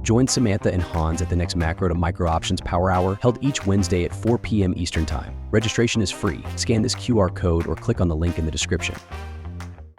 Join Samantha and Hans at the next Macro to Micro Options Power Hour held each Wednesday at 4 p.m. Eastern Time. Registration is free. Scan this QR code or click on the link in the description.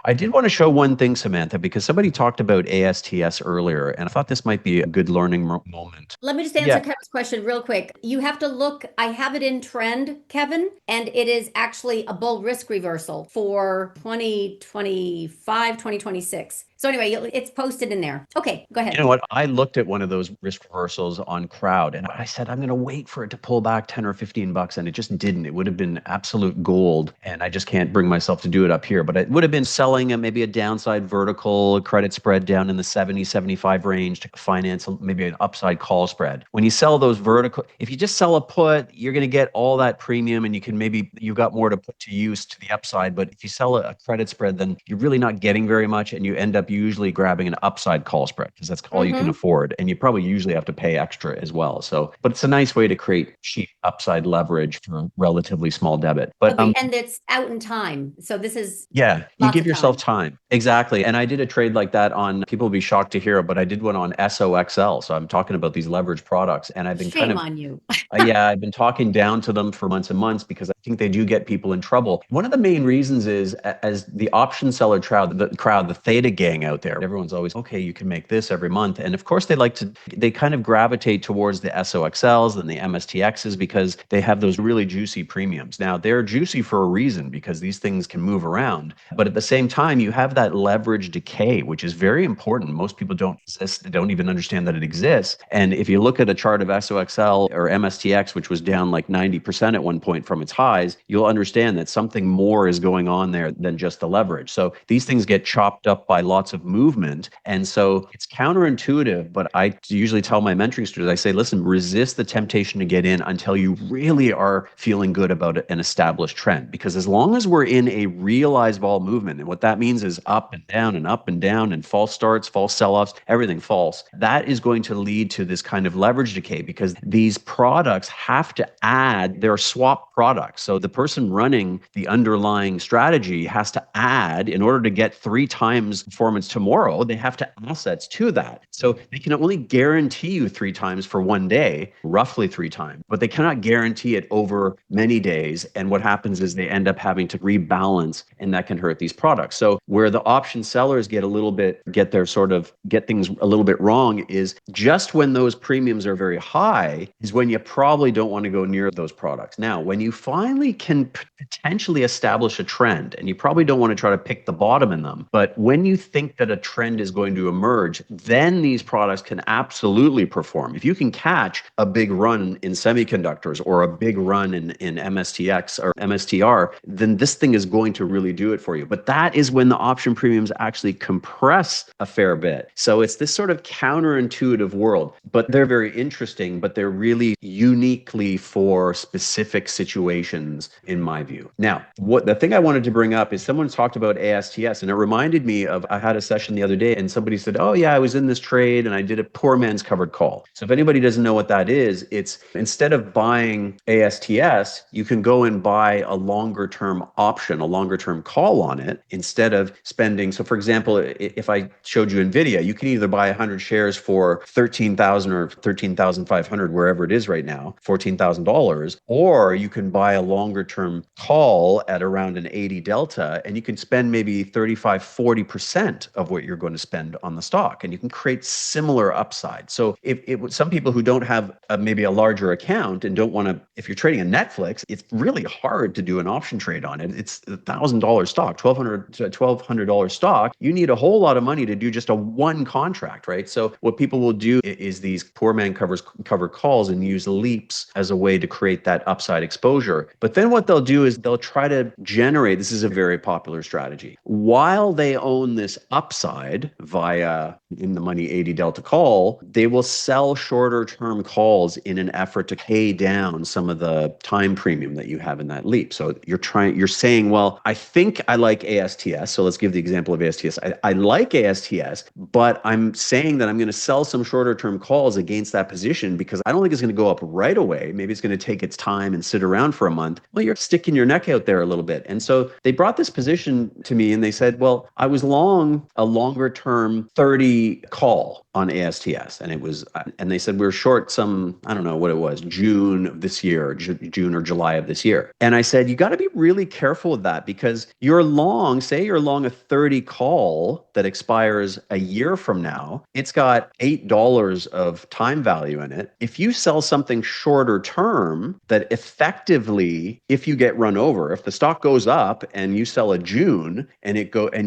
I did want to show one thing, Samantha, because somebody talked about ASTS earlier, and I thought this might be a good learning moment. Let me just answer Kevin's question real quick. You have to look, I have it in trend, Kevin, and it is actually a bull risk reversal for 2025, 2026. So anyway, it's posted in there. Okay, go ahead. You know what? I looked at one of those risk reversals on Crowd, and I said, I'm going to wait for it to pull back 10 or 15 bucks, and it just didn't. It would have been absolute gold, and I just can't bring myself to do it up here. But it would have been selling maybe a downside vertical credit spread down in the 70, 75 range to finance maybe an upside call spread. When you sell those vertical, if you just sell a put, you're going to get all that premium, and you've got more to put to use to the upside. But if you sell a credit spread, then you're really not getting very much, and you end up usually grabbing an upside call spread because that's all you can afford. And you probably usually have to pay extra as well. But it's a nice way to create cheap upside leverage for a relatively small debit. But okay, and it's out in time. So this is you give yourself time. Exactly. And I did a trade like that on, people will be shocked to hear it, but I did one on SOXL. So I'm talking about these leverage products, and I've been Shame on you. I've been talking down to them for months and months because I think they do get people in trouble. One of the main reasons is, as the option seller crowd, the theta gang out there, everyone's always, okay, you can make this every month. And of course they kind of gravitate towards the SOXLs and the MSTXs because they have those really juicy premiums. Now they're juicy for a reason because these things can move around. But at the same time, you have that leverage decay, which is very important. Most people don't even understand that it exists. And if you look at a chart of SOXL or MSTX, which was down like 90% at one point from its highs, you'll understand that something more is going on there than just the leverage. So these things get chopped up by lots of movement. And so it's counterintuitive, but I usually tell my mentoring students, I say, listen, resist the temptation to get in until you really are feeling good about an established trend. Because as long as we're in a realized vol movement, and what that means is up and down and false starts, false sell-offs, everything false, that is going to lead to this kind of leverage decay because these products have to add their swap products. So the person running the underlying strategy has to add, in order to get 3 times performance tomorrow, they have to assets to that. So they can only guarantee you 3 times for one day, roughly 3 times, but they cannot guarantee it over many days. And what happens is they end up having to rebalance, and that can hurt these products. So where the option sellers get things a little bit wrong is just when those premiums are very high is when you probably don't want to go near those products. Now, when you finally can potentially establish a trend, and you probably don't want to try to pick the bottom in them, but when you think that a trend is going to emerge, then these products can absolutely perform. If you can catch a big run in semiconductors or a big run in MSTX or MSTR, then this thing is going to really do it for you. But that is when the option premiums actually compress a fair bit. So it's this sort of counterintuitive world, but they're very interesting, but they're really uniquely for specific situations, in my view. Now, the thing I wanted to bring up is someone talked about ASTS, and it reminded me of, I had a session the other day and somebody said, oh yeah, I was in this trade and I did a poor man's covered call. So if anybody doesn't know what that is, it's instead of buying ASTS, you can go and buy a longer term option, a longer term call on it instead of spending. So for example, if I showed you NVIDIA, you can either buy 100 shares for $13,000 or $13,500, wherever it is right now, $14,000, or you can buy a longer term call at around an 80 delta, and you can spend maybe 35-40% of what you're going to spend on the stock, and you can create similar upside. So if some people who don't have maybe a larger account and don't want to, if you're trading a Netflix, it's really hard to do an option trade on it. It's $1,000 stock, $1,200 stock. You need a whole lot of money to do just a one contract, right? So what people will do is these poor man cover calls and use leaps as a way to create that upside exposure. But then what they'll do is they'll try to generate, this is a very popular strategy, while they own this upside via in the money 80 delta call, they will sell shorter term calls in an effort to pay down some of the time premium that you have in that leap. So you're saying, well, I think I like ASTS. So let's give the example of ASTS. I like ASTS, but I'm saying that I'm going to sell some shorter term calls against that position because I don't think it's going to go up right away. Maybe it's going to take its time and sit around for a month. month, well, you're sticking your neck out there a little bit. And so they brought this position to me and they said, well, I was long a longer term 30 call on ASTS. And they said, we're short some, I don't know what it was, June of this year, June or July of this year. And I said, you got to be really careful with that because you're long, say you're long a 30 call that expires a year from now, it's got $8 of time value in it. If you sell something shorter term that effectively, if you get run over, if the stock goes up and you sell a June and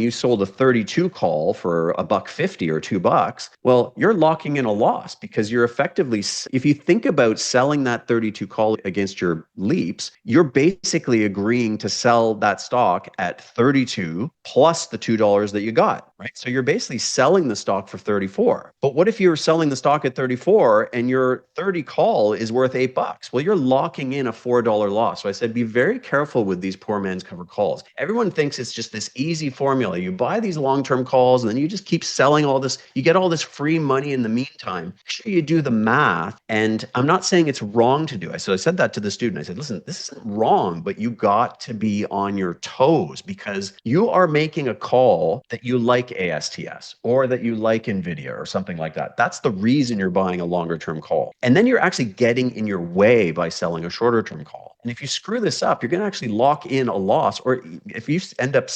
you sold a 32 call for $1.50 or $2, well, you're locking in a loss because you're effectively, if you think about selling that 32 call against your leaps, you're basically agreeing to sell that stock at 32 plus the $2 that you got, right? So you're basically selling the stock for 34. But what if you're selling the stock at 34 and your 30 call is worth $8? Well, you're locking in a $4 loss. So I said, be very careful with these poor man's cover calls. Everyone thinks it's just this easy formula. You buy these long-term calls and then you just keep selling all this. You get all this free money in the meantime. Make sure you do the math. And I'm not saying it's wrong to do it. So I said that to the student. I said, listen, this isn't wrong, but you got to be on your toes because you are making a call that you like ASTS or that you like NVIDIA or something like that. That's the reason you're buying a longer term call. And then you're actually getting in your way by selling a shorter term call. And if you screw this up, you're going to actually lock in a loss. Or if you end up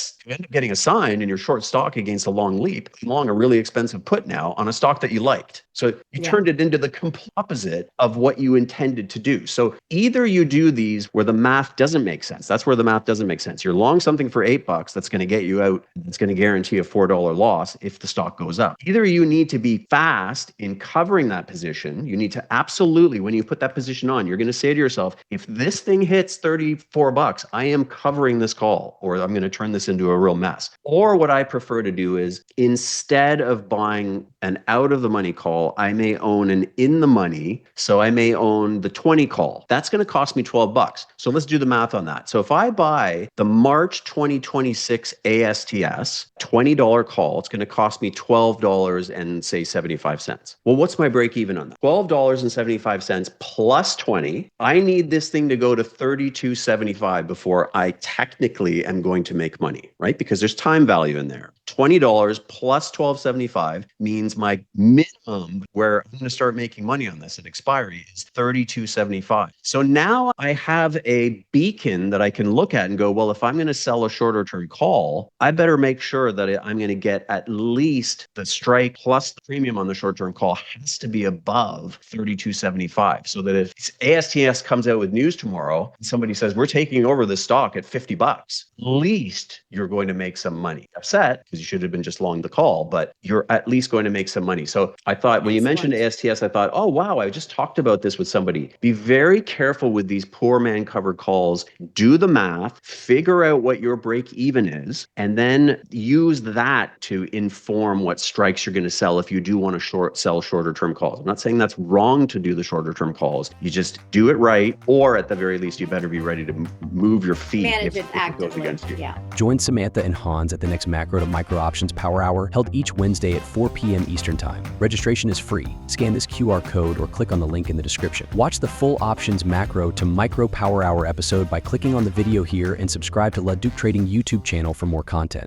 getting assigned and you're short stock against a long leap, long a really expensive put now on a stock that you liked. So you turned it into the complete opposite of what you intended to do. So either you do these where the math doesn't make sense. That's where the math doesn't make sense. You're long something for $8 that's going to get you out. It's going to guarantee a $4 loss if the stock goes up. Either you need to be fast in covering that position. You need to absolutely, when you put that position on, you're going to say to yourself, if this thing hits $34, I am covering this call, or I'm going to turn this into a real mess. Or what I prefer to do is instead of buying an out of the money call, I may own an in the money. So I may own the 20 call. That's going to cost me $12. So let's do the math on that. So if I buy the March 2026 ASTS $20 call, it's going to cost me $12 and say 75 cents. Well, what's my break even on that? $12.75 plus 20. I need this thing to go to $32.75 before I technically am going to make money, right? Because there's time value in there. $20 plus $12.75 means my minimum where I'm going to start making money on this at expiry is $32.75. So now I have a beacon that I can look at and go, well, if I'm going to sell a shorter term call, I better make sure that I'm going to get at least the strike plus the premium on the short term call has to be above $32.75. So that if ASTS comes out with news tomorrow and somebody says, we're taking over this stock at $50, at least you're going to make some money. Upset because you should have been just long the call, but you're at least going to make some money. So I thought when you mentioned ASTS, I thought, oh, wow, I just talked about this with somebody. Be very careful with these poor man covered calls. Do the math, figure out what your break even is, and then use that to inform what strikes you're going to sell if you do want to sell shorter term calls. I'm not saying that's wrong to do the shorter term calls. You just do it right, or at the very least, you better be ready to move your feet Manage if it it goes against you. Yeah. Join Samantha and Hans at the next Macro to Micro Options Power Hour held each Wednesday at 4 p.m. Eastern Time. Registration is free. Scan this QR code or click on the link in the description. Watch the full Options Macro to Micro Power Hour episode by clicking on the video here and subscribe to LaDucTrading YouTube channel for more content.